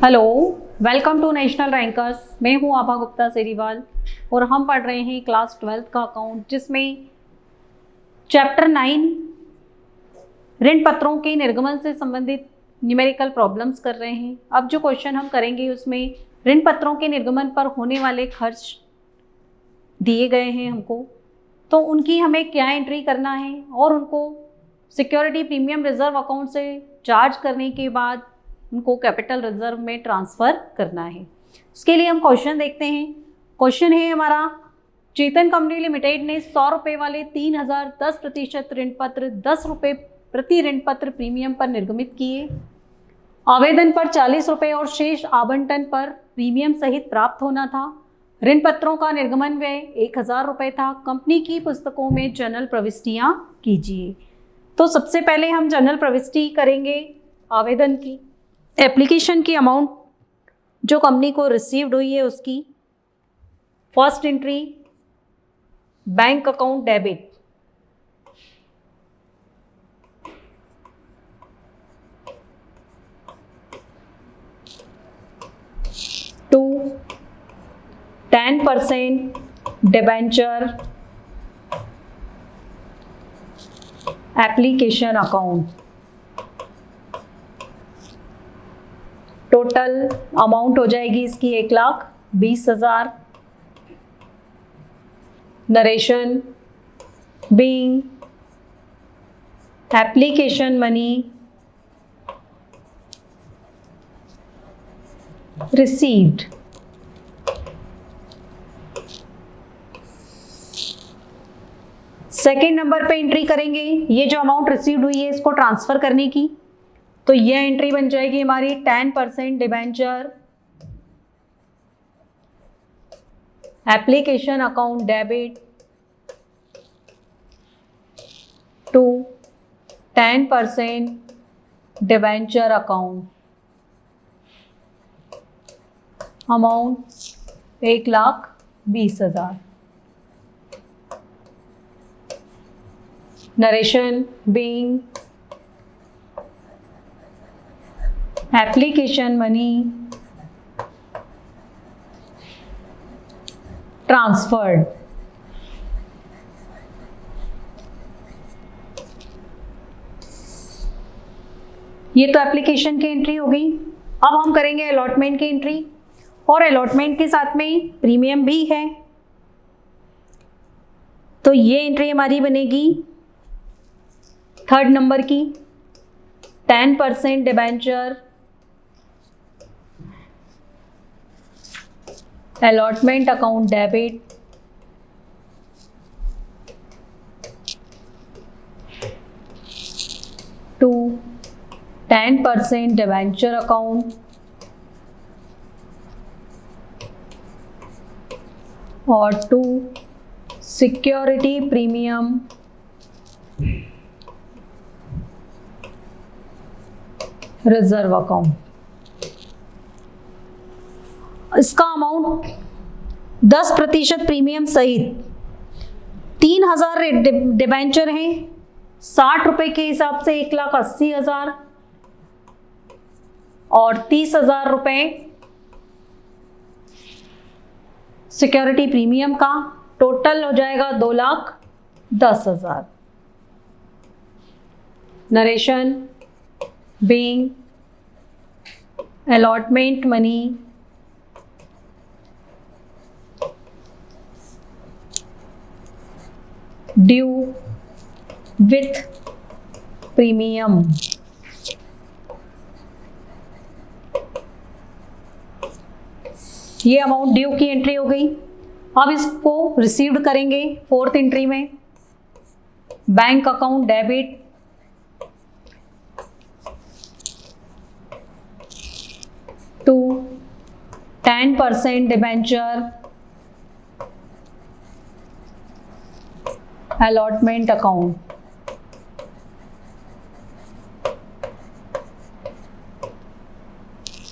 Hello, welcome to national rankers. मैं हूं आभा गुप्ता सेरीवाल और हम पढ़ रहे हैं क्लास 12 का अकाउंट, जिसमें चैप्टर 9 ऋण पत्रों के निर्गमन से संबंधित न्यूमेरिकल प्रॉब्लम्स कर रहे हैं। अब जो क्वेश्चन हम करेंगे उसमें ऋण पत्रों के निर्गमन पर होने वाले खर्च दिए गए हैं हमको, तो उनकी हमें क्या एंट्री करना है और उनको सिक्योरिटी प्रीमियम रिजर्व अकाउंट से चार्ज करने के बाद उनको कैपिटल रिजर्व में ट्रांसफ़र करना है। उसके लिए हम क्वेश्चन देखते हैं। क्वेश्चन है हमारा, चेतन कंपनी लिमिटेड ने 100 रुपये वाले 3010% ऋण पत्र 10 रुपये प्रति ऋण पत्र प्रीमियम पर निर्गमित किए। आवेदन पर 40 रुपये और शेष आवंटन पर प्रीमियम सहित प्राप्त होना था। ऋण पत्रों का निर्गमन व्यय 1000 रुपये था। कंपनी की पुस्तकों में जनरल प्रविष्टियाँ कीजिए। तो सबसे पहले हम जनरल प्रविष्टि करेंगे आवेदन की। एप्लीकेशन की अमाउंट जो कंपनी को रिसीव्ड हुई है उसकी। First entry bank account debit, to 10% debenture application account. Total amount हो जाएगी इसकी 1,20,000। Narration being application money received. Second number पे एंट्री करेंगे, ये जो अमाउंट रिसीव्ड हुई है इसको ट्रांसफर करने की, तो यह एंट्री बन जाएगी हमारी 10% debenture application account debit to 10% debenture account. Amount 1,20,000। Narration being application money transferred. ये तो एप्लीकेशन की एंट्री हो गई। अब हम करेंगे अलॉटमेंट की एंट्री, और अलॉटमेंट के साथ में प्रीमियम भी है, तो ये एंट्री हमारी बनेगी थर्ड नंबर की। 10% debenture allotment account debit to 10% debenture account और to security premium reserve account. इसका अमाउंट 10% प्रीमियम सहित 3,000 डिबेंचर हैं। 60 रुपये के हिसाब से 1,80,000 और 30,000 रुपये सिक्योरिटी प्रीमियम का। टोटल हो जाएगा 2,10,000। Narration being allotment money due with premium. ये अमाउंट ड्यू की एंट्री हो गई। अब इसको रिसीव्ड करेंगे फोर्थ एंट्री में। Bank account debit to 10% debenture allotment account.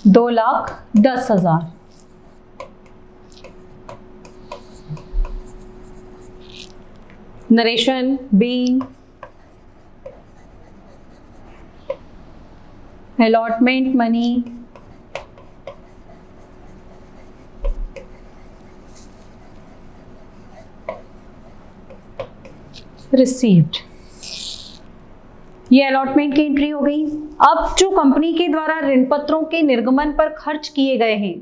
$2,10,000। Narration being allotment money received. ये अलॉटमेंट की एंट्री हो गई। अब जो कंपनी के द्वारा ऋण पत्रों के निर्गमन पर खर्च किए गए हैं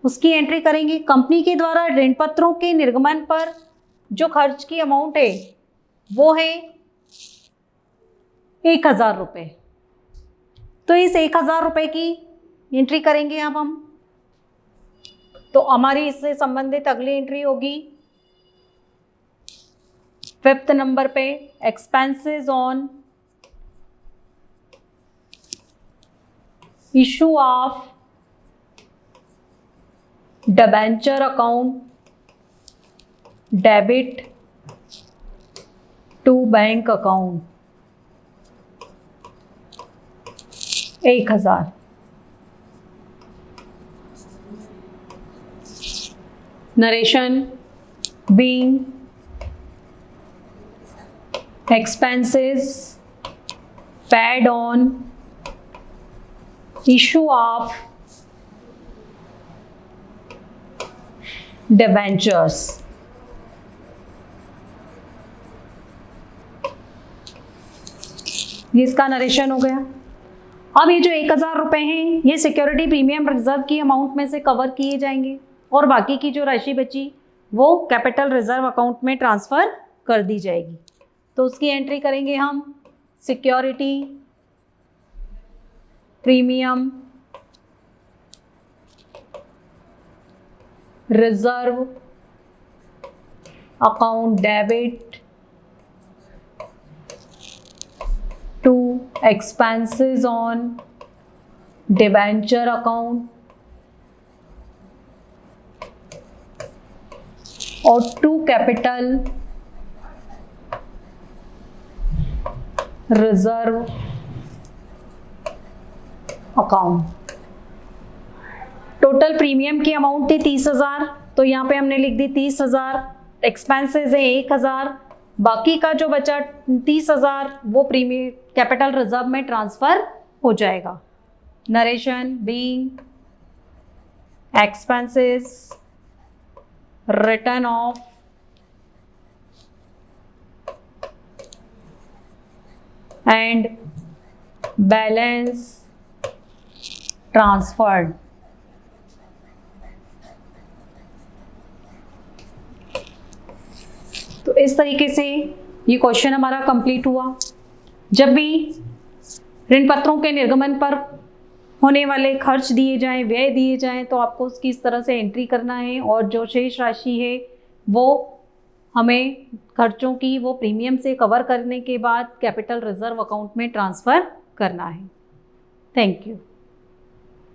उसकी एंट्री करेंगे। कंपनी के द्वारा ऋण पत्रों के निर्गमन पर जो खर्च की अमाउंट है वो है 1000 रुपये। तो इस 1000 रुपये की एंट्री करेंगे अब हम। तो हमारी इससे संबंधित अगली एंट्री होगी 5th नंबर पे, expenses on issue of debenture account debit to bank account 1000। Narration being expenses paid on issue of debentures। ये इसका नरेशन हो गया। अब ये जो 1000 रुपये हैं ये सिक्योरिटी प्रीमियम रिजर्व की अमाउंट में से कवर किए जाएंगे और बाकी की जो राशि बची वो कैपिटल रिजर्व अकाउंट में ट्रांसफ़र कर दी जाएगी। तो उसकी एंट्री करेंगे हम security premium reserve account debit to expenses on debenture account और to capital reserve account. Total premium की अमाउंट थी 30,000, तो यहाँ पे हमने लिख दी 30,000। एक्सपेंसेस है 1,000, बाकी का जो बचा 30,000 वो प्रीमियम कैपिटल रिजर्व में ट्रांसफ़र हो जाएगा। Narration being expenses return of and balance transferred. तो इस तरीके से ये क्वेश्चन हमारा कंप्लीट हुआ। जब भी ऋण पत्रों के निर्गमन पर होने वाले खर्च दिए जाएं, व्यय दिए जाएं, तो आपको उसकी इस तरह से एंट्री करना है और जो शेष राशि है वो हमें खर्चों की वो प्रीमियम से कवर करने के बाद कैपिटल रिजर्व अकाउंट में ट्रांसफ़र करना है। Thank you.